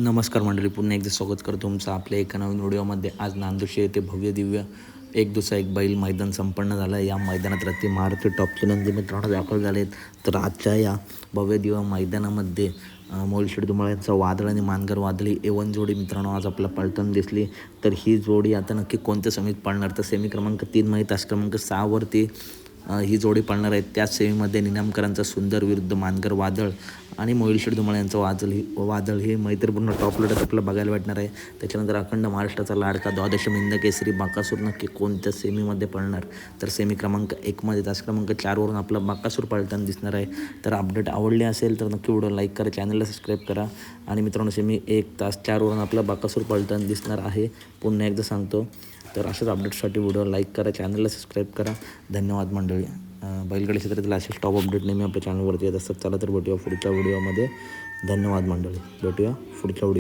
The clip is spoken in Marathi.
नमस्कार मंडळी, पुन्हा एकदा स्वागत करतो तुमचं आपल्या एका नवीन व्हिडिओमध्ये. आज नांदुर्शी येथे भव्य दिव्य एक दुसरा एक बैल मैदान संपन्न झालं. या मैदानात रत्ती मारुती टॉपचे नंदी मित्रांनो दाखल झाले. तर आजच्या या भव्य दिव्य मैदानामध्ये मोलशेड धुमाळ यांचा वादळ आणि मानगर वादळी एवन जोडी मित्रांनो आज आपल्याला पळताना दिसली. तर ही जोडी आता नक्की कोणत्या समीत पळणार, तर सेमी क्रमांक 3 मध्ये तास क्रमांक 6 वरती ही जोडी पळणार आहे. त्याच सेमीमध्ये निनामकरांचा सुंदर विरुद्ध मानगर वादळ आणि मोहिलशेड धुमाळ यांचं वादळ हे मैत्रीपूर्ण टॉप लढत आपल्याला बघायला भेटणार आहे. त्याच्यानंतर अखंड महाराष्ट्राचा लाडका द्वादश मिंद केसरी बाकासूर नक्की कोणत्या सेमीमध्ये पळणार, तर सेमी क्रमांक 1 मध्ये तास क्रमांक 4 वरून आपला बाकासूर पळताना दिसणार आहे. तर अपडेट आवडले असेल तर नक्की व्हिडिओ लाईक करा, चॅनलला सबस्क्राईब करा. आणि मित्रांनो सेमी 1 तास 4 वरून आपला बाकासूर पळताना दिसणार आहे. पुन्हा एकदा सांगतो, तर अशाच अपडेटसाठी व्हिडिओ लाईक करा, चॅनलला सबस्क्राईब करा. धन्यवाद मंडळी. बैलगाडी क्षेत्रातील असेच टॉप अपडेट नेहमी आपल्या चॅनलवरती येत असतात. चला तर भेटूया पुढच्या व्हिडिओमध्ये. धन्यवाद मंडळी, भेटूया पुढच्या व्हिडिओ.